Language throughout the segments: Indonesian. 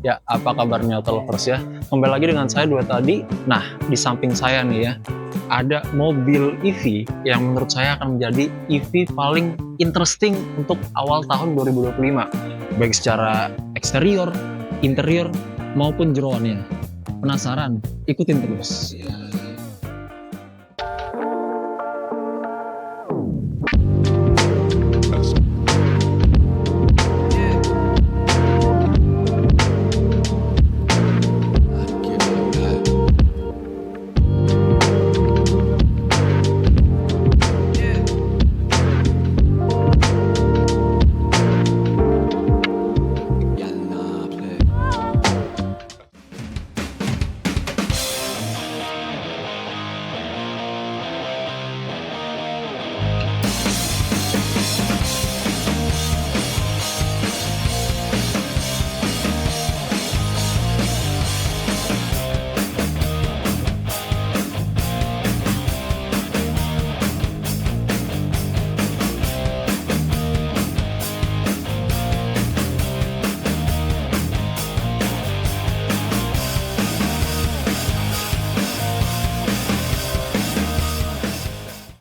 Ya, apa kabarnya Autolovers ya? Kembali lagi dengan saya Dua tadi. Nah, di samping saya nih ya, ada mobil EV yang menurut saya akan menjadi EV paling interesting untuk awal tahun 2025. Baik secara eksterior, interior, maupun jeroannya. Penasaran? Ikutin terus.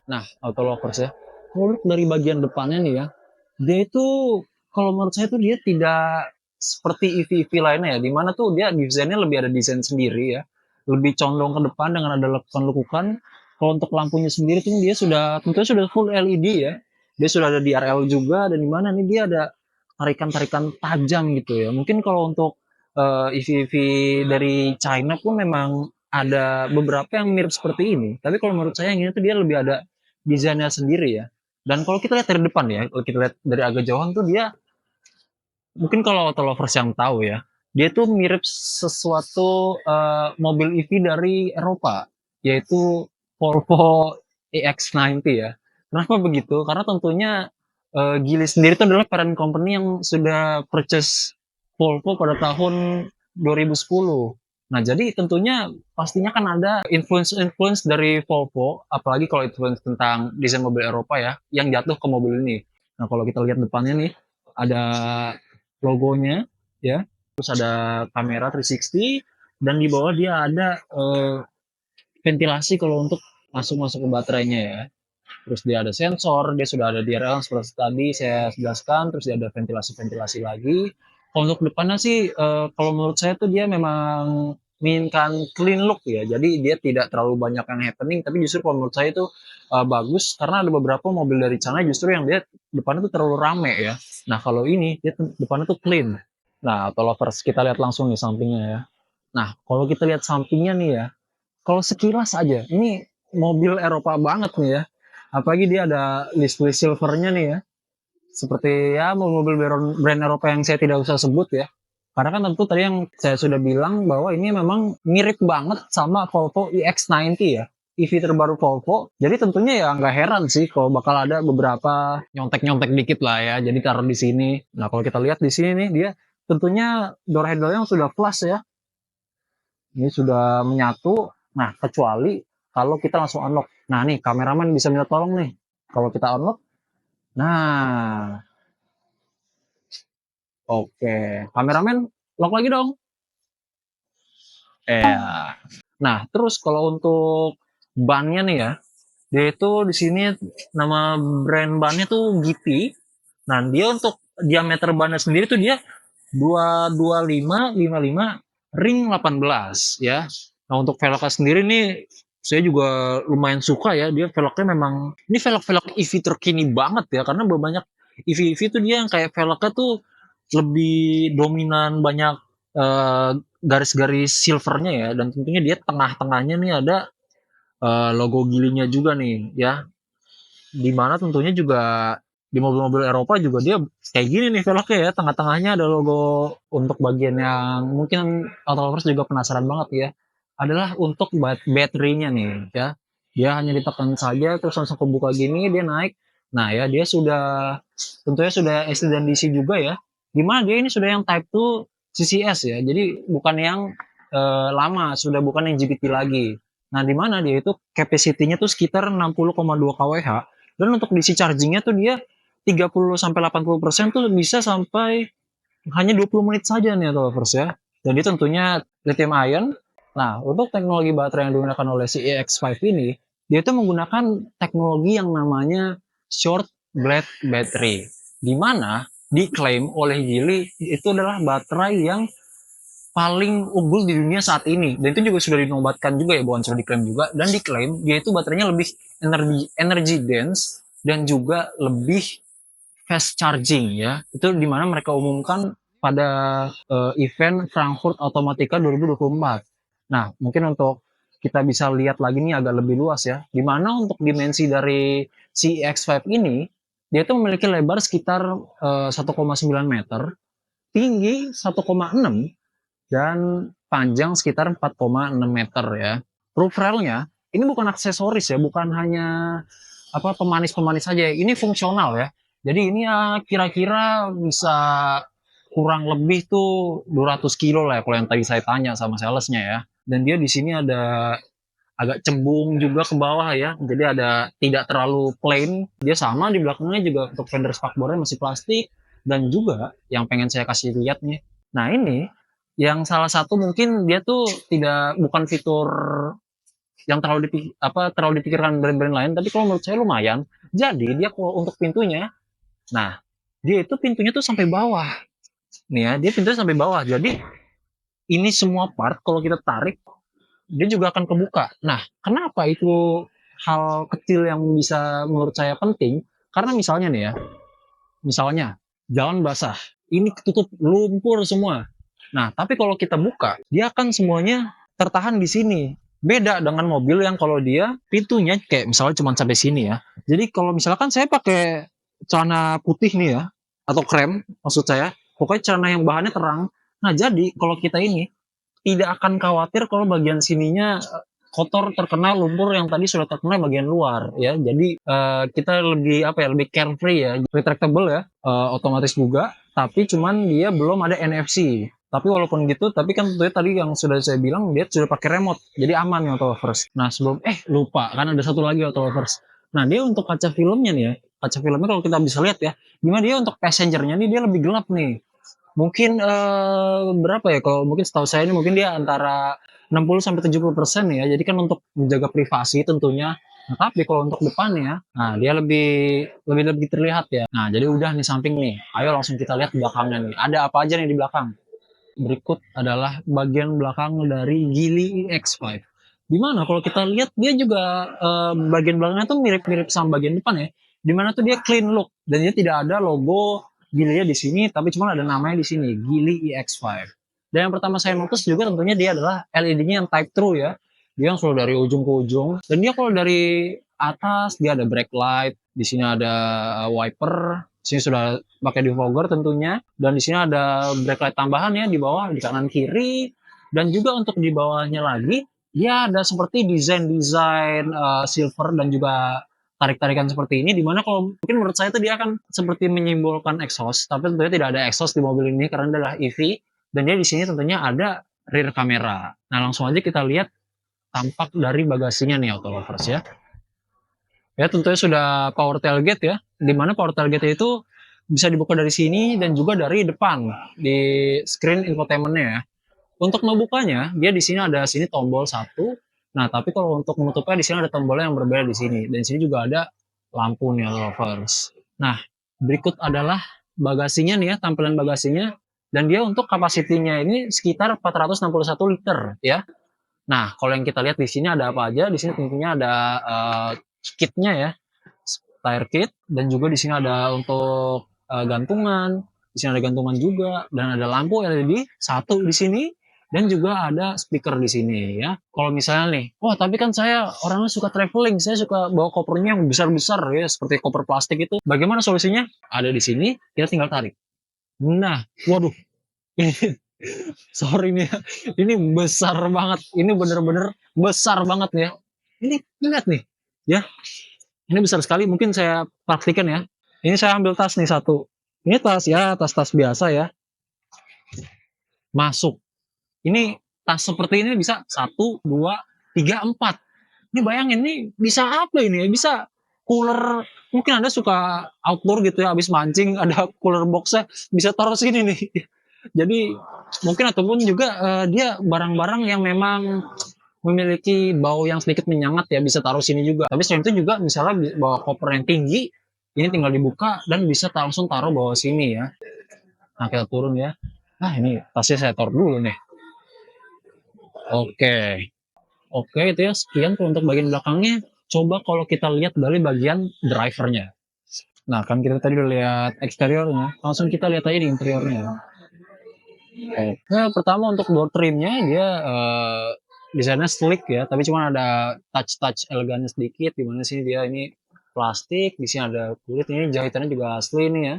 Nah, Autolovers ya, kalau dari bagian depannya nih ya, dia itu kalau menurut saya tuh dia tidak seperti EV-EV lainnya ya, dimana tuh dia desainnya lebih ada desain sendiri ya, lebih condong ke depan dengan ada lekukan-lekukan. Kalau untuk lampunya sendiri tuh dia sudah tentunya sudah full LED ya, dia sudah ada DRL juga, dan dimana nih dia ada tarikan-tarikan tajam gitu ya. Mungkin kalau untuk EV-EV dari China pun memang ada beberapa yang mirip seperti ini, tapi kalau menurut saya yang ini tuh dia lebih ada desainnya sendiri ya. Dan kalau kita lihat dari depan ya, kalau kita lihat dari agak jauhan tuh dia, mungkin kalau auto lovers yang tahu ya, dia tuh mirip sesuatu mobil EV dari Eropa, yaitu Volvo EX90 ya. Kenapa begitu? Karena tentunya Geely sendiri itu adalah parent company yang sudah purchase Volvo pada tahun 2010. Nah, jadi tentunya pastinya kan ada influence dari Volvo, apalagi kalau influence tentang desain mobil Eropa ya, yang jatuh ke mobil ini. Nah, kalau kita lihat depannya nih, ada logonya ya, terus ada kamera 360, dan di bawah dia ada ventilasi kalau untuk masuk ke baterainya ya. Terus dia ada sensor, dia sudah ada DRL seperti tadi saya jelaskan, terus dia ada ventilasi lagi. Kalau untuk depannya sih kalau menurut saya tuh dia memang menginginkan clean look ya, jadi dia tidak terlalu banyak yang happening, tapi justru kalau menurut saya itu bagus karena ada beberapa mobil dari China justru yang dia depannya tuh terlalu rame ya. Nah, kalau ini dia depannya tuh clean. Nah, auto lovers kita lihat langsung nih sampingnya ya. Nah, kalau kita lihat sampingnya nih ya, kalau sekilas aja ini mobil Eropa banget nih ya, apalagi dia ada list-list silvernya nih ya, seperti ya mobil-mobil brand Eropa yang saya tidak usah sebut ya, karena kan tentu tadi yang saya sudah bilang bahwa ini memang mirip banget sama Volvo EX90 ya, EV terbaru Volvo. Jadi tentunya ya nggak heran sih kalau bakal ada beberapa nyontek-nyontek dikit lah ya, jadi taruh di sini. Nah, kalau kita lihat di sini nih, dia tentunya door handle-nya sudah flush ya, ini sudah menyatu. Nah, kecuali kalau kita langsung unlock. Nah, nih kameraman bisa minta tolong nih. Kalau kita unlock, nah, oke. Kameramen, lock lagi dong. Nah, terus kalau untuk bannya nih ya, dia itu di sini nama brand bannya tuh GT. Nah, dia untuk diameter bannya sendiri tuh dia 225 ring 18 ya. Nah, untuk velgnya sendiri nih saya juga lumayan suka ya. Dia velgnya memang ini velg-velg EV terkini banget ya, karena banyak EV-EV tuh dia yang kayak velgnya tuh lebih dominan, banyak garis-garis silvernya ya, dan tentunya dia tengah-tengahnya nih ada logo gilinya juga nih ya, dimana tentunya juga di mobil-mobil Eropa juga dia kayak gini nih velgnya ya, tengah-tengahnya ada logo. Untuk bagian yang mungkin auto lovers juga penasaran banget ya, adalah untuk baterainya nih ya, dia hanya ditekan saja terus langsung kebuka gini, dia naik. Nah ya, dia sudah tentunya sudah AC dan DC juga ya, dimana dia ini sudah yang Type 2 CCS ya, jadi bukan yang lama, sudah bukan yang GPT lagi. Nah, dimana dia itu capacity-nya tuh sekitar 60,2 kWh, dan untuk DC charging-nya tuh dia 30 sampai 80% tuh bisa sampai hanya 20 menit saja nih lovers ya. Dan dia tentunya lithium ion. Nah, untuk teknologi baterai yang digunakan oleh si EX5 ini, dia itu menggunakan teknologi yang namanya short blade battery, di mana diklaim oleh Geely itu adalah baterai yang paling unggul di dunia saat ini. Dan itu juga sudah dinobatkan juga ya, bukan sudah diklaim juga, dan diklaim dia itu baterainya lebih energy dense dan juga lebih fast charging ya. Itu dimana mereka umumkan pada event Frankfurt Automatica 2024. Nah, mungkin untuk kita bisa lihat lagi nih agak lebih luas ya. Dimana untuk dimensi dari CX-5 ini, dia itu memiliki lebar sekitar 1,9 meter, tinggi 1,6, dan panjang sekitar 4,6 meter ya. Roof railnya ini bukan aksesoris ya, bukan hanya apa pemanis-pemanis saja. Ini fungsional ya. Jadi ini ya kira-kira bisa kurang lebih tuh 200 kilo lah ya kalau yang tadi saya tanya sama salesnya ya. Dan dia di sini ada agak cembung juga ke bawah ya. Jadi ada tidak terlalu plain. Dia sama di belakangnya juga untuk fender spakbornya masih plastik, dan juga yang pengen saya kasih lihat nih. Nah, ini yang salah satu mungkin dia tuh tidak bukan fitur yang terlalu dipikirkan brand-brand lain, tapi kalau menurut saya lumayan. Jadi dia kalau untuk pintunya, nah dia itu pintunya tuh sampai bawah. Nih ya, dia pintunya sampai bawah. Jadi ini semua part kalau kita tarik dia juga akan kebuka. Nah, kenapa itu hal kecil yang bisa menurut saya penting? Karena misalnya nih ya, misalnya jalan basah, ini ketutup lumpur semua. Nah, tapi kalau kita buka, dia akan semuanya tertahan di sini. Beda dengan mobil yang kalau dia pintunya kayak misalnya cuma sampai sini ya. Jadi kalau misalkan saya pakai celana putih nih ya, atau krem maksud saya, pokoknya celana yang bahannya terang. Nah, jadi kalau kita ini tidak akan khawatir kalau bagian sininya kotor terkena lumpur yang tadi sudah terkena bagian luar ya. Jadi kita lebih apa ya, lebih carefree ya, retractable ya, otomatis juga, tapi cuman dia belum ada NFC. Tapi walaupun gitu, tapi kan tentunya tadi yang sudah saya bilang dia sudah pakai remote, jadi aman ya auto reverse. Nah sebelum lupa kan ada satu lagi auto reverse. Nah dia untuk kaca filmnya nih ya, kaca filmnya kalau kita bisa lihat ya, gimana dia untuk passengernya nih dia lebih gelap nih. Mungkin berapa ya, kalau mungkin setahu saya ini mungkin dia antara 60-70% ya. Jadi kan untuk menjaga privasi tentunya. Nah, tapi kalau untuk depannya, nah dia lebih terlihat ya. Nah, jadi udah nih samping nih. Ayo langsung kita lihat belakangnya nih. Ada apa aja nih di belakang? Berikut adalah bagian belakang dari Geely EX5. Dimana kalau kita lihat dia juga bagian belakangnya tuh mirip-mirip sama bagian depan ya. Dimana tuh dia clean look dan dia tidak ada logo Geely di sini, tapi cuma ada namanya di sini, Geely EX5. Dan yang pertama saya notice juga tentunya dia adalah LED-nya yang type true ya. Dia yang selalu dari ujung ke ujung. Dan dia kalau dari atas dia ada brake light, di sini ada wiper, di sini sudah pakai defogger tentunya, dan di sini ada brake light tambahan ya di bawah, di kanan kiri, dan juga untuk di bawahnya lagi dia ada seperti desain silver dan juga tarik-tarikan seperti ini, dimana kalau mungkin menurut saya itu dia akan seperti menyimbolkan exhaust, tapi tentunya tidak ada exhaust di mobil ini karena adalah EV, dan dia di sini tentunya ada rear kamera. Nah langsung aja kita lihat tampak dari bagasinya nih auto lovers ya. Ya tentunya sudah power tailgate ya, dimana power tailgate itu bisa dibuka dari sini dan juga dari depan di screen infotainmentnya ya. Untuk membukanya, dia di sini ada sini tombol satu. Nah, tapi kalau untuk menutupnya di sini ada tombolnya yang berbeda di sini. Dan di sini juga ada lampu nih lovers. Nah, berikut adalah bagasinya nih ya, tampilan bagasinya. Dan dia untuk kapasitinya ini sekitar 461 liter ya. Nah, kalau yang kita lihat di sini ada apa aja? Di sini tentunya ada kitnya ya, tire kit, dan juga di sini ada untuk gantungan. Di sini ada gantungan juga, dan ada lampu LED satu di sini, dan juga ada speaker di sini ya. Kalau misalnya nih, wah tapi kan saya orangnya suka traveling, saya suka bawa kopernya yang besar-besar ya, seperti koper plastik itu. Bagaimana solusinya? Ada di sini, kita tinggal tarik. Nah, waduh, ini sorry nih, ini besar banget. Ini bener-bener besar banget nih ya. Ini lihat nih, ya. Ini besar sekali. Mungkin saya praktikan ya. Ini saya ambil tas nih satu. Ini tas ya, tas-tas biasa ya. Masuk. Ini tas seperti ini bisa 1, 2, 3, 4. Ini bayangin ini bisa apa ini ya? Bisa cooler. Mungkin Anda suka outdoor gitu ya, habis mancing ada cooler boxnya, bisa taruh sini nih. Jadi mungkin ataupun juga dia barang-barang yang memang memiliki bau yang sedikit menyengat ya bisa taruh sini juga. Tapi selain itu juga misalnya bawa koper yang tinggi, ini tinggal dibuka dan bisa langsung taruh bawah sini ya. Nah kita turun ya. Nah ini tasnya saya taruh dulu nih. Oke, oke itu ya sekian tuh untuk bagian belakangnya. Coba kalau kita lihat dari bagian drivernya. Nah kan kita tadi udah lihat eksteriornya, langsung kita lihat aja di interiornya. Oke, pertama untuk door trimnya dia desainnya sleek ya, tapi cuma ada touch-touch elegannya sedikit. Di mana sini dia ini plastik, di sini ada kulit, ini jahitannya juga asli nih ya.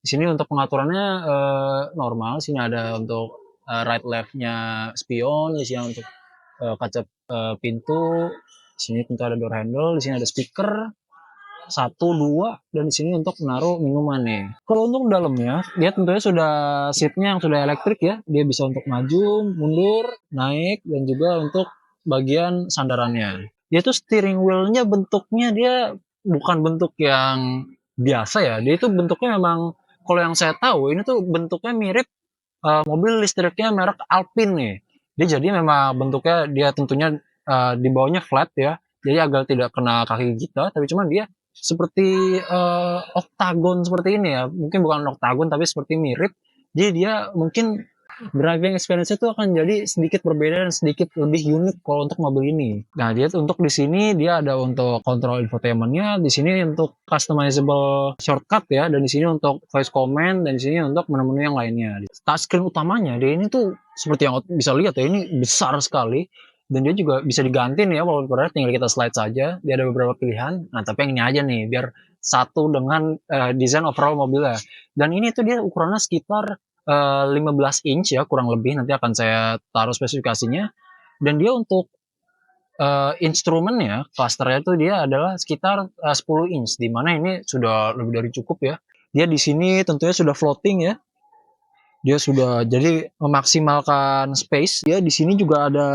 Di sini untuk pengaturannya normal, sini ada untuk right left-nya spion, di sini untuk kaca pintu, di sini tentu ada door handle, di sini ada speaker, satu dua dan di sini untuk menaruh minuman nih. Kalau untuk dalamnya dia tentunya sudah seatnya yang sudah elektrik ya, dia bisa untuk maju mundur naik dan juga untuk bagian sandarannya. Dia tuh steering wheelnya bentuknya dia bukan bentuk yang biasa ya, dia itu bentuknya memang kalau yang saya tahu ini tuh bentuknya mirip mobil listriknya merek Alpine nih. Dia jadi memang bentuknya dia tentunya di bawahnya flat ya, jadi agak tidak kena kaki kita, tapi cuma dia seperti oktagon seperti ini ya, mungkin bukan oktagon tapi seperti mirip. Jadi dia mungkin driving experience itu akan jadi sedikit berbeda dan sedikit lebih unik kalau untuk mobil ini. Nah, dia untuk di sini dia ada untuk kontrol infotainmentnya, di sini untuk customizable shortcut ya, dan di sini untuk voice command, dan di sini untuk menu-menu yang lainnya. Touchscreen utamanya dia ini tuh seperti yang bisa lihat ya, ini besar sekali. Dan dia juga bisa diganti nih ya, walaupun tinggal kita slide saja. Dia ada beberapa pilihan. Nah, tapi yang ini aja nih, biar satu dengan desain overall mobilnya. Dan ini tuh dia ukurannya sekitar 15 inch ya kurang lebih, nanti akan saya taruh spesifikasinya. Dan dia untuk instrumennya, clusternya itu dia adalah sekitar 10 inch, di mana ini sudah lebih dari cukup ya. Dia di sini tentunya sudah floating ya. Dia sudah jadi memaksimalkan space. Ya di sini juga ada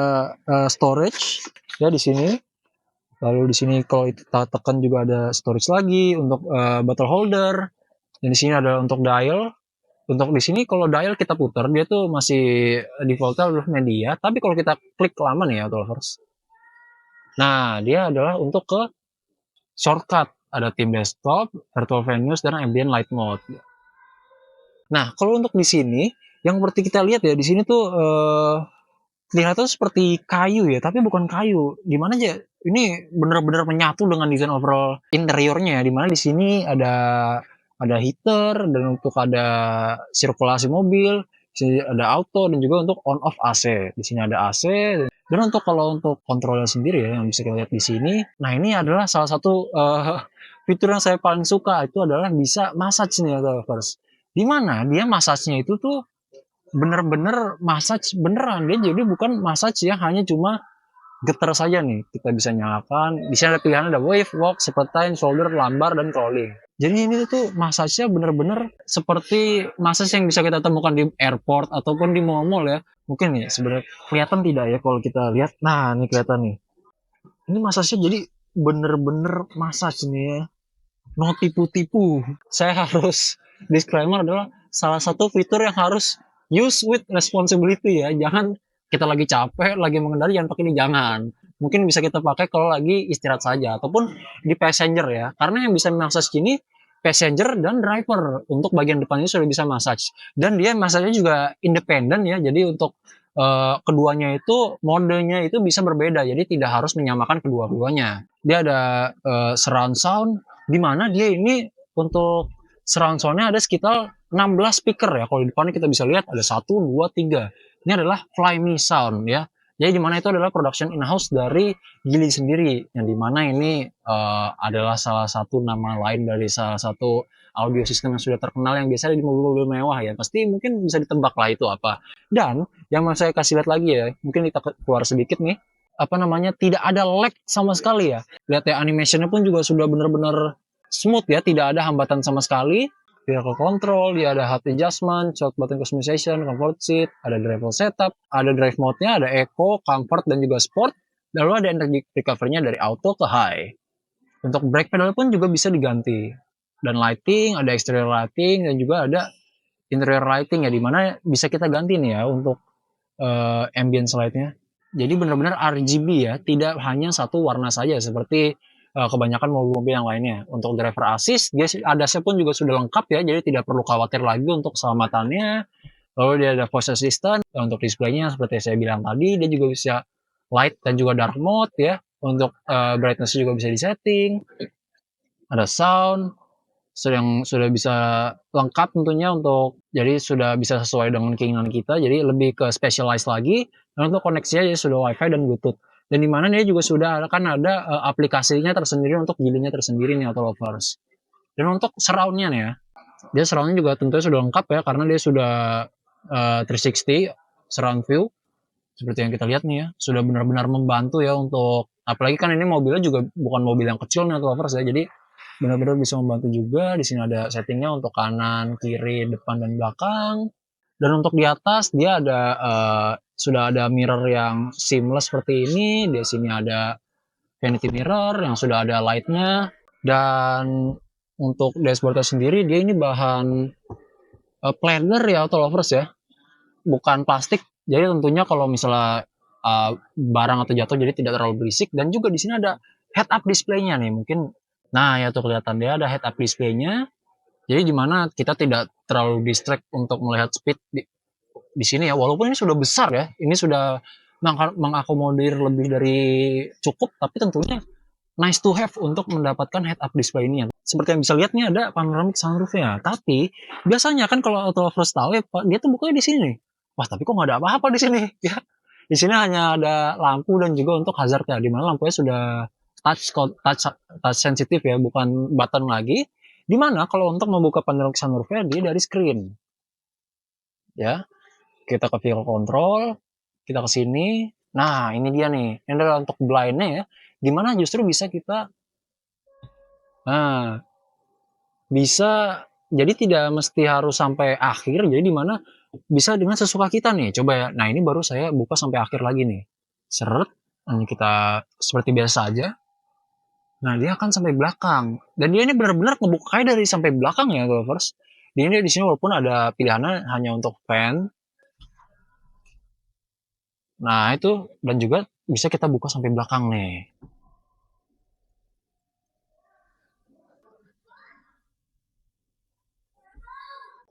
storage ya di sini. Lalu di sini kalau kita tekan juga ada storage lagi untuk bottle holder. Dan di sini ada untuk dial. Untuk di sini kalau dial kita putar dia tuh masih defaultnya adalah media, tapi kalau kita klik lama nih ya lovers. Nah, dia adalah untuk ke shortcut, ada theme desktop, virtual venues dan ambient light mode. Nah, kalau untuk di sini yang seperti kita lihat ya di sini tuh kelihatan seperti kayu ya, tapi bukan kayu. Di mana aja ini benar-benar menyatu dengan desain overall interiornya. Di mana di sini ada heater dan untuk ada sirkulasi mobil, di sini ada auto dan juga untuk on off AC. Di sini ada AC dan untuk kalau untuk kontrolnya sendiri ya yang bisa kita lihat di sini. Nah, ini adalah salah satu fitur yang saya paling suka itu adalah bisa massage nih ya, lovers. Di mana dia massage-nya itu tuh bener-bener massage beneran, dia jadi bukan massage yang hanya cuma getar saja nih. Kita bisa nyalakan, di sini ada pilihan, ada wave, walk, serpentine, shoulder, lumbar, dan crawling. Jadi ini tuh massage-nya bener-bener seperti massage yang bisa kita temukan di airport ataupun di mall-mall ya. Mungkin ya sebenarnya kelihatan tidak ya kalau kita lihat. Nah ini kelihatan nih, ini massage-nya jadi bener-bener massage nih ya, no tipu-tipu. Saya harus disclaimer adalah salah satu fitur yang harus use with responsibility ya. Jangan kita lagi capek, lagi mengendari, jangan pakai ini, jangan. Mungkin bisa kita pakai kalau lagi istirahat saja ataupun di passenger ya. Karena yang bisa massage gini passenger dan driver. Untuk bagian depannya sudah bisa massage. Dan dia massage juga independen ya. Jadi untuk keduanya itu modenya itu bisa berbeda. Jadi tidak harus menyamakan kedua-duanya. Dia ada surround sound di mana dia ini untuk surround sound-nya ada sekitar 16 speaker ya. Kalau di depannya kita bisa lihat ada 1, 2, 3. Ini adalah Fly Me Sound ya. Jadi di mana itu adalah production in-house dari Geely sendiri. Yang di mana ini adalah salah satu nama lain dari salah satu audio system yang sudah terkenal yang biasa di mobil-mobil mewah ya. Pasti mungkin bisa ditebak lah itu apa. Dan yang mau saya kasih lihat lagi ya, mungkin kita keluar sedikit nih, apa namanya, tidak ada lag sama sekali ya. Lihat ya, animationnya pun juga sudah benar-benar smooth ya, tidak ada hambatan sama sekali. Vehicle control, dia ada HUD adjustment, short button customization, comfort seat, ada driver setup, ada drive mode-nya, ada eco, comfort, dan juga sport. Lalu ada energy recovery-nya dari auto ke high. Untuk brake pedal pun juga bisa diganti. Dan lighting, ada exterior lighting, dan juga ada interior lighting ya, dimana bisa kita ganti nih ya untuk ambience lightnya. Jadi benar-benar RGB ya, tidak hanya satu warna saja seperti kebanyakan mobil-mobil yang lainnya. Untuk driver assist, dia ADAS-nya pun juga sudah lengkap ya, jadi tidak perlu khawatir lagi untuk keselamatannya. Lalu dia ada voice assistant untuk displaynya seperti saya bilang tadi, dia juga bisa light dan juga dark mode ya. Untuk brightness juga bisa disetting. Ada sound yang sudah bisa lengkap tentunya untuk jadi sudah bisa sesuai dengan keinginan kita, jadi lebih ke specialized lagi. Dan untuk koneksinya jadi sudah wifi dan bluetooth, dan dimana dia juga sudah akan ada aplikasinya tersendiri untuk giginya tersendiri nih Auto Lovers. Dan untuk surround-nya nih ya, dia surround-nya juga tentunya sudah lengkap ya, karena dia sudah 360 surround view seperti yang kita lihat nih ya, sudah benar-benar membantu ya untuk, apalagi kan ini mobilnya juga bukan mobil yang kecil nih Auto Lovers ya, jadi benar-benar bisa membantu juga. Di sini ada settingnya untuk kanan, kiri, depan, dan belakang. Dan untuk di atas dia ada sudah ada mirror yang seamless seperti ini. Di sini ada vanity mirror yang sudah ada lightnya. Dan untuk dashboardnya sendiri dia ini bahan planner ya Auto Lovers ya, bukan plastik. Jadi tentunya kalau misalnya barang atau jatuh jadi tidak terlalu berisik. Dan juga di sini ada head up display-nya nih, mungkin. Nah, ya tuh kelihatan dia ada head up display-nya. Jadi dimana kita tidak terlalu distract untuk melihat speed di sini ya. Walaupun ini sudah besar ya, ini sudah mengakomodir lebih dari cukup, tapi tentunya nice to have untuk mendapatkan head up display ini ya. Seperti yang bisa lihat nih ada panoramic sunroof-nya. Tapi biasanya kan kalau Auto Lovers tahu ya, dia tuh bukanya di sini. Wah, tapi kok nggak ada apa-apa di sini ya. Di sini hanya ada lampu dan juga untuk hazard ya, dimana lampunya sudah touch sensitif ya, bukan button lagi. Dimana kalau untuk membuka panoramic sunroof-nya dia dari screen. Ya, kita ke vehicle control, kita ke sini. Nah, ini dia nih. Ini adalah untuk blind-nya ya. Dimana justru bisa kita, nah, bisa, jadi tidak mesti harus sampai akhir. Jadi dimana bisa dengan sesuka kita nih. Coba ya. Nah, ini baru saya buka sampai akhir lagi nih. Seret. Ini kita seperti biasa aja. Nah, dia akan sampai belakang. Dan dia ini benar-benar ngebukanya dari sampai belakang ya, Lovers. Ini di sini walaupun ada pilihannya hanya untuk fan. Nah, itu dan juga bisa kita buka sampai belakang nih.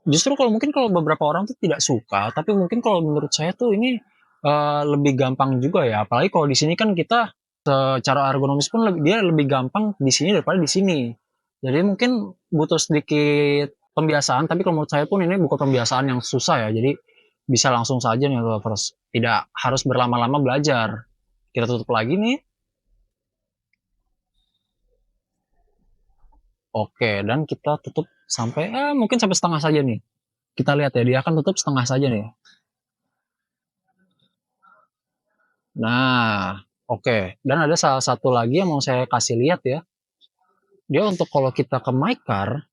Justru kalau mungkin kalau beberapa orang tuh tidak suka, tapi mungkin kalau menurut saya tuh ini lebih gampang juga ya. Apalagi kalau di sini kan kita secara ergonomis pun dia lebih gampang di sini daripada di sini. Jadi mungkin butuh sedikit pembiasaan, tapi kalau menurut saya pun ini bukan pembiasaan yang susah ya. Jadi bisa langsung saja nih Lovers. Tidak harus berlama-lama belajar. Kita tutup lagi nih. Oke, dan kita tutup sampai mungkin sampai setengah saja nih. Kita lihat ya, dia akan tutup setengah saja nih. Nah, oke. Dan ada salah satu lagi yang mau saya kasih lihat ya. Dia untuk kalau kita ke My Car,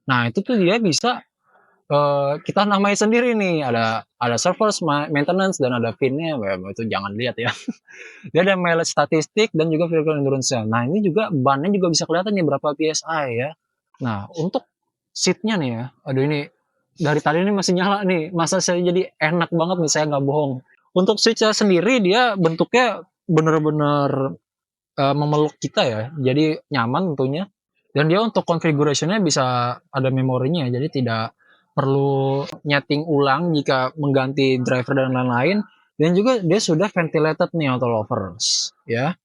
nah itu tuh dia bisa kita namai sendiri nih. Ada servers, maintenance, dan ada VIN-nya. Itu jangan lihat ya. Dia ada mileage statistik dan juga vehicle endurance-nya. Nah, ini juga ban-nya juga bisa kelihatan nih berapa PSI ya. Nah, untuk seat-nya nih ya. Aduh, ini dari tadi ini masih nyala nih. Masa saya jadi enak banget nih, saya nggak bohong. Untuk seat-nya sendiri dia bentuknya benar-benar memeluk kita ya. Jadi nyaman tentunya. Dan dia untuk configuration-nya bisa ada memorinya, jadi tidak perlu nyeting ulang jika mengganti driver dan lain-lain. Dan juga dia sudah ventilated nih Auto Lovers ya.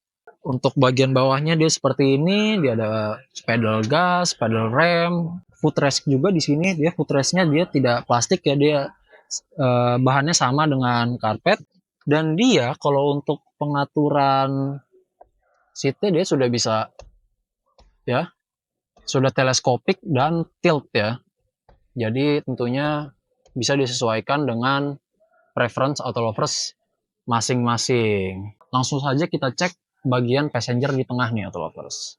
Untuk bagian bawahnya dia seperti ini, dia ada pedal gas, pedal rem, footrest juga di sini. Dia footrestnya dia tidak plastik ya, dia bahannya sama dengan karpet. Dan dia kalau untuk pengaturan seatnya dia sudah bisa ya, sudah teleskopik dan tilt ya. Jadi tentunya bisa disesuaikan dengan preference Auto Lovers masing-masing. Langsung saja kita cek bagian passenger di tengah nih Auto Lovers.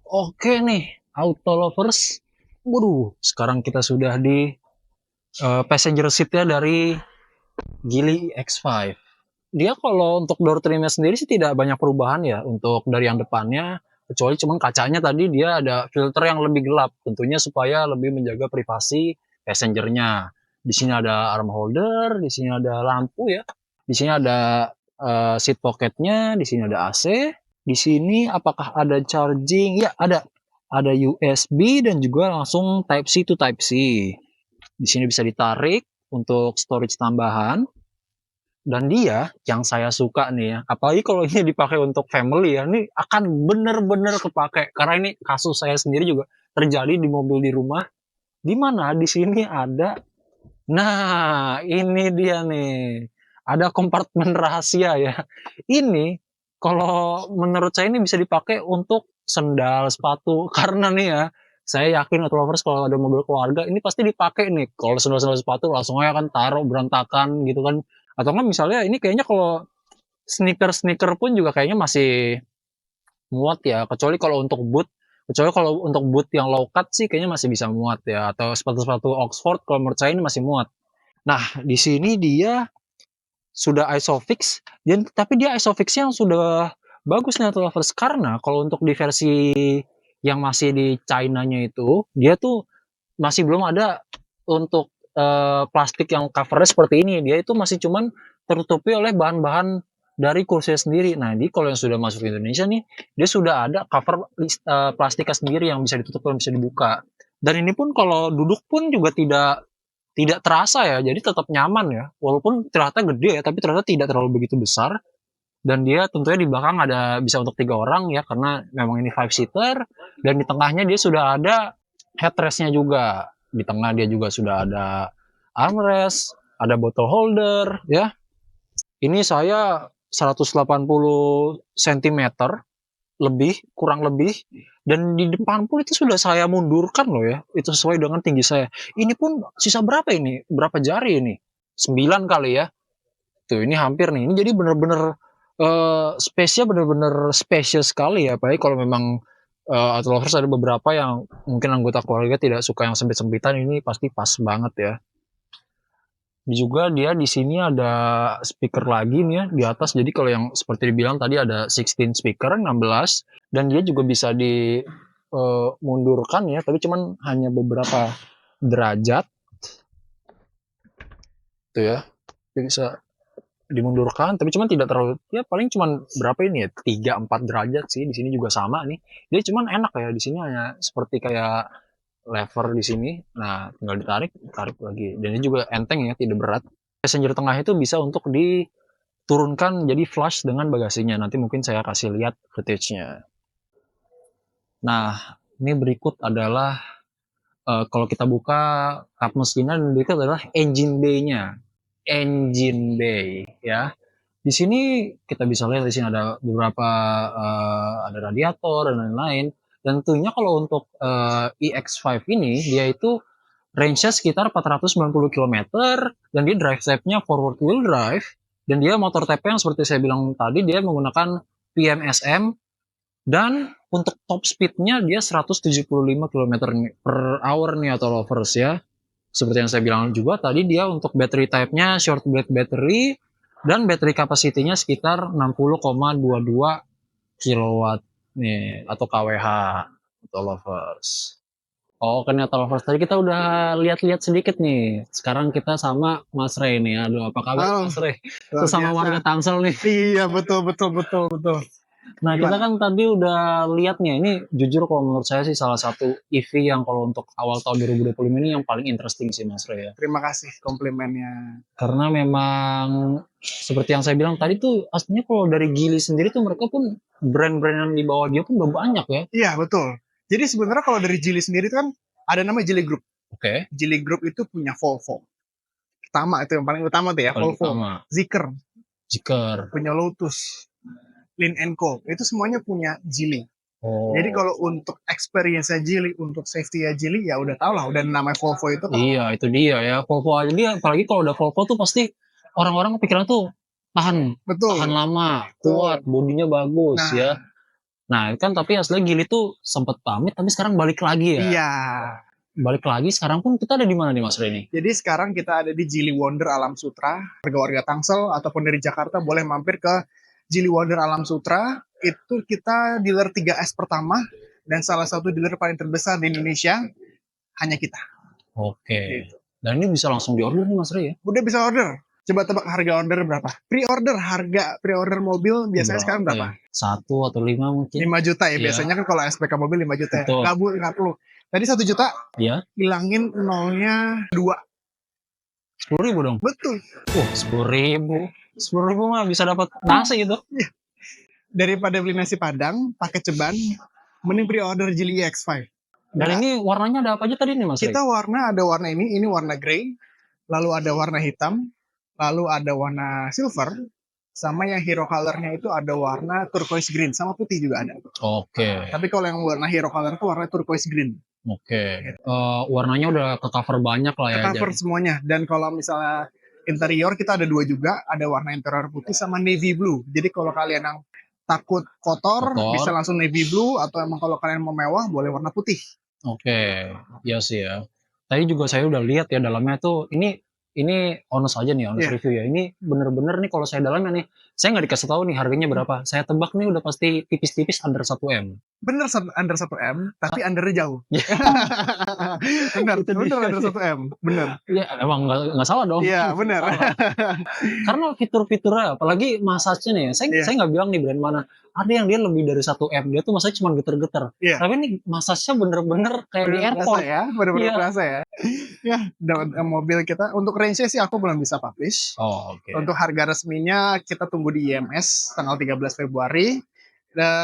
Oke nih Auto Lovers. Waduh, sekarang kita sudah di passenger seat-nya dari Geely X5. Dia kalau untuk door trimnya sendiri sih tidak banyak perubahan ya. Untuk dari yang depannya Kecuali cuman kacanya tadi dia ada filter yang lebih gelap, tentunya supaya lebih menjaga privasi passengernya. Di sini ada arm holder, di sini ada lampu ya, di sini ada seat pocketnya, di sini ada AC, di sini apakah ada charging? Ya ada. Ada USB dan juga langsung Type C to Type C. Di sini bisa ditarik untuk storage tambahan. Dan dia yang saya suka nih ya, apalagi kalau ini dipakai untuk family ya, ini akan bener-bener kepake. Karena ini kasus saya sendiri juga terjadi di mobil di rumah, di mana di sini ada, nah ini dia nih, ada kompartemen rahasia ya. Ini kalau menurut saya ini bisa dipakai untuk sendal, sepatu, karena nih ya, saya yakin atau lovers kalau ada mobil keluarga ini pasti dipakai nih. Kalau sendal-sendal sepatu langsung aja kan taruh berantakan gitu kan. Atau kan misalnya ini kayaknya kalau sneaker pun juga kayaknya masih muat ya. Kecuali kalau untuk boot yang low cut sih kayaknya masih bisa muat ya. Atau sepatu-sepatu Oxford kalau menurut saya ini masih muat. Nah, di sini dia sudah ISOFIX dan tapi dia ISOFIX-nya yang sudah bagus nih lovers, karena kalau untuk di versi yang masih di China-nya itu dia tuh masih belum ada untuk plastik yang covernya seperti ini. Dia itu masih cuman tertutupi oleh bahan-bahan dari kursinya sendiri. Nah, ini kalau yang sudah masuk ke Indonesia nih, dia sudah ada cover plastiknya sendiri yang bisa ditutup dan bisa dibuka. Dan ini pun kalau duduk pun juga tidak terasa ya, jadi tetap nyaman ya. Walaupun ternyata gede ya, tapi ternyata tidak terlalu begitu besar. Dan dia tentunya di belakang ada bisa untuk 3 orang ya, karena memang ini 5 seater. Dan di tengahnya dia sudah ada headrestnya juga. Di tengah dia juga sudah ada armrest, ada bottle holder ya. Ini saya 180 cm lebih, kurang lebih, dan di depan pun itu sudah saya mundurkan loh ya, itu sesuai dengan tinggi saya. Ini pun sisa berapa ini? Berapa jari ini? 9 kali ya. Tuh ini hampir nih. Ini jadi bener-bener space-nya bener-bener spacious sekali ya. Apalagi kalau memang atau lovers ada beberapa yang mungkin anggota keluarga tidak suka yang sempit-sempitan, ini pasti pas banget ya. Juga dia di sini ada speaker lagi nih ya di atas. Jadi kalau yang seperti dibilang tadi ada 16 speaker, 16, dan dia juga bisa mundurkan ya, tapi cuman hanya beberapa derajat. Tuh ya. Dia bisa dimundurkan, tapi cuman tidak terlalu, ya paling cuman berapa ini ya, 3-4 derajat sih. Di sini juga sama nih. Dia cuman enak ya, di sini hanya seperti kayak lever di sini. Nah, tinggal tarik lagi. Dan ini juga enteng ya, tidak berat. Passenger tengah itu bisa untuk diturunkan jadi flush dengan bagasinya. Nanti mungkin saya kasih lihat footage-nya. Nah, ini berikut adalah kalau kita buka kap mesinnya, dan berikut adalah engine bay-nya. Engine bay ya. Di sini kita bisa lihat di sini ada beberapa ada radiator dan lain-lain. Dan tentunya kalau untuk EX5 ini dia itu range-nya sekitar 490 km dan dia drive type-nya forward wheel drive, dan dia motor type-nya yang seperti saya bilang tadi dia menggunakan PMSM, dan untuk top speed-nya dia 175 km per hour nih atau lovers ya. Seperti yang saya bilang juga tadi, dia untuk battery type-nya short blade battery dan battery capacity-nya sekitar 60,22 kW nih atau kWh atau lovers. Oh, ternyata lovers tadi kita udah lihat-lihat sedikit nih. Sekarang kita sama Mas Rey nih. Aduh, apa kabar Mas Rey? Sesama warga Tangsel nih. Iya, betul. Nah, kita kan tadi udah lihat nih, ini jujur kalau menurut saya sih salah satu EV yang kalau untuk awal tahun 2025 ini yang paling interesting sih Mas Rey ya. Terima kasih komplimennya. Karena memang seperti yang saya bilang tadi tuh, aslinya kalau dari Geely sendiri tuh mereka pun brand-brand yang di bawah dia pun udah banyak ya. Iya, betul. Jadi sebenarnya kalau dari Geely sendiri kan ada namanya Geely Group. Oke. Geely Group itu punya Volvo. Pertama, itu yang paling utama tuh ya, Volvo. Zeekr. Punya Lotus. Lynn & Co. Itu semuanya punya Geely. Oh. Jadi kalau untuk experience-nya Geely, untuk safety-nya Geely, ya udah tau lah, udah namanya Volvo itu. Iya, itu dia ya. Volvo aja dia, apalagi kalau udah Volvo tuh pasti orang-orang kepikiran tuh tahan lama, kuat, bodinya bagus ya. Nah, kan tapi aslinya Geely tuh sempat pamit, tapi sekarang balik lagi ya. Iya. Balik lagi, sekarang pun kita ada di mana nih Mas Reni? Jadi sekarang kita ada di Geely Wonder Alam Sutra. Warga-warga Tangsel ataupun dari Jakarta boleh mampir ke Geely Wonder Alam Sutra itu kita dealer 3S pertama dan salah satu dealer paling terbesar di Indonesia, hanya kita. Oke. Gitu. Dan ini bisa langsung diorder nih Mas Ray ya? Udah bisa order. Coba tebak harga order berapa? Harga pre-order mobil biasanya sekarang berapa? Ya? 1 atau 5 mungkin. 5 juta ya, biasanya kan kalau SPK mobil 5 juta ya. Nggak perlu. Tadi 1 juta, ya. Hilangin nolnya 2. 10.000 dong? Betul. 10.000. 10.000 mah bisa dapat nasi itu. Ya. Daripada beli nasi Padang, pakai ceban, mending pre-order Geely EX5. Dan ini warnanya ada apa aja tadi nih Mas Ray? Kita ada warna ini warna grey, lalu ada warna hitam, lalu ada warna silver, sama yang hero colornya itu ada warna turquoise green, sama putih juga ada. Oke. Tapi kalau yang warna hero color itu warna turquoise green. Oke. Warnanya udah ke cover banyak lah ya. Ke cover semuanya. Dan kalau misalnya interior kita ada 2 juga, ada warna interior putih sama navy blue. Jadi kalau kalian yang takut kotor, bisa langsung navy blue, atau emang kalau kalian mau mewah boleh warna putih. Oke, iya sih ya. Tadi juga saya udah lihat ya dalamnya tuh ini honest aja nih, honest review ya. Ini bener-bener nih kalau saya dalamnya nih, saya nggak dikasih tahu nih harganya berapa. Saya tebak nih udah pasti tipis-tipis under 1M. Bener under 1M, tapi undernya jauh. bener under 1M, bener. Ya emang nggak salah dong. Iya bener. Karena fitur-fiturnya, apalagi massage-nya nih, saya nggak bilang nih brand mana. Ada yang dia lebih dari 1M, dia tuh massage cuma geter-geter. Tapi ini massage-nya bener-bener kayak di airport. Ya, bener-bener kerasa ya. Ya, mobil kita untuk range-nya sih aku belum bisa publish. Untuk harga resminya kita tunggu di IMS tanggal 13 Februari.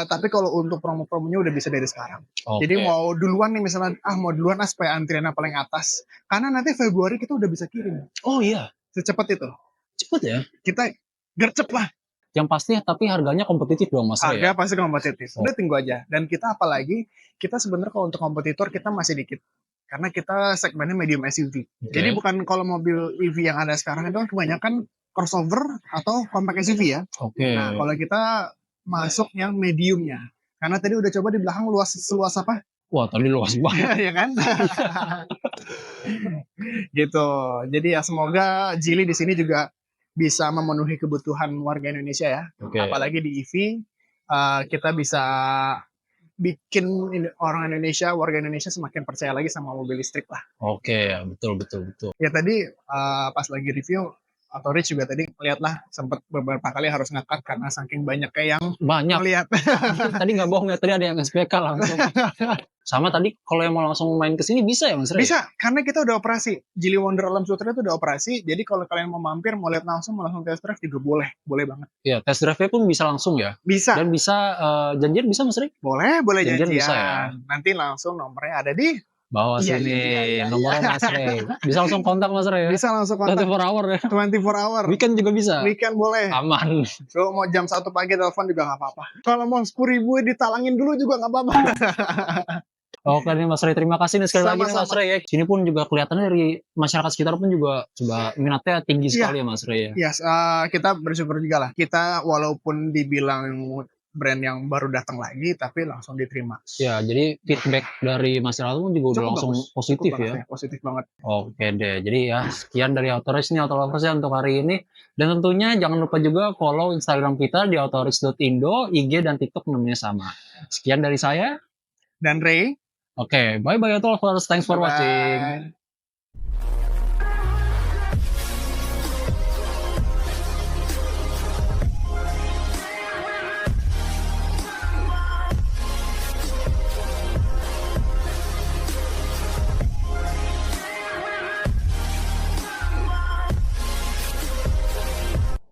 Tapi kalau untuk promo-promonya udah bisa dari sekarang. Jadi mau duluan nih misalnya, mau duluan supaya antriannya paling atas. Karena nanti Februari kita udah bisa kirim. Oh iya. Secepat itu. Cepet ya? Kita gercep lah. Yang pasti tapi harganya kompetitif dong Mas. Harga pasti kompetitif. Udah tunggu aja. Dan kita apalagi, kita sebenarnya kalau untuk kompetitor kita masih dikit. Karena kita segmennya medium SUV. Jadi bukan kalau mobil EV yang ada sekarang itu kan kebanyakan crossover atau compact SUV ya. Nah kalau kita masuk yang mediumnya. Karena tadi udah coba di belakang seluas apa? Wah tadi luas banget. ya kan? gitu. Jadi ya semoga Geely di sini juga bisa memenuhi kebutuhan warga Indonesia ya. Apalagi di EV, kita bisa bikin orang Indonesia, warga Indonesia semakin percaya lagi sama mobil listrik lah. Betul. Ya tadi pas lagi review, atau Rich juga tadi lihatlah sempat beberapa kali harus nge-cut karena saking banyaknya yang lihat. Tadi nggak bohong ya, tadi ada yang SPK langsung. Sama tadi kalau yang mau langsung main ke sini bisa ya Mas Ray? Bisa, karena kita udah operasi. Geely Wonder Alam Sutra itu udah operasi. Jadi kalau kalian mau mampir, mau lihat langsung, mau langsung test drive juga boleh banget. Iya, test drive-nya pun bisa langsung ya? Bisa. Dan bisa janjian bisa Mas Ray? Boleh janjian. Bisa ya. Nanti langsung nomornya ada di bawah sini, nomornya Mas Ray. Bisa langsung kontak Mas Ray ya? Bisa langsung kontak. 24 hour ya? 24 hour. Weekend juga bisa? Weekend boleh. Aman. So, mau jam 1 pagi telepon juga gak apa-apa. Kalau mau 10.000 ditalangin dulu juga gak apa-apa. Oke nih Mas Ray, terima kasih nih sekali lagi nih Mas Ray ya. Sini pun juga kelihatannya dari masyarakat sekitar pun juga coba minatnya tinggi sekali ya Mas Ray ya. Yes, kita bersyukur juga lah. Kita walaupun dibilang brand yang baru datang lagi, tapi langsung diterima. Ya, jadi feedback dari masyarakat pun juga udah langsung positif ya. Positif banget. Oke deh, jadi ya sekian dari Autorich nih, Autolovers ya untuk hari ini. Dan tentunya jangan lupa juga follow Instagram kita di autorich.indo, IG dan TikTok namanya sama. Sekian dari saya. Dan Ray. Oke, bye-bye Autolovers. Thanks for watching.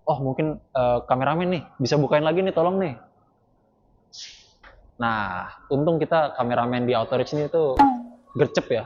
Oh mungkin kameramen nih bisa bukain lagi nih tolong nih. Nah untung kita kameramen di Autorich ini tuh gercep ya.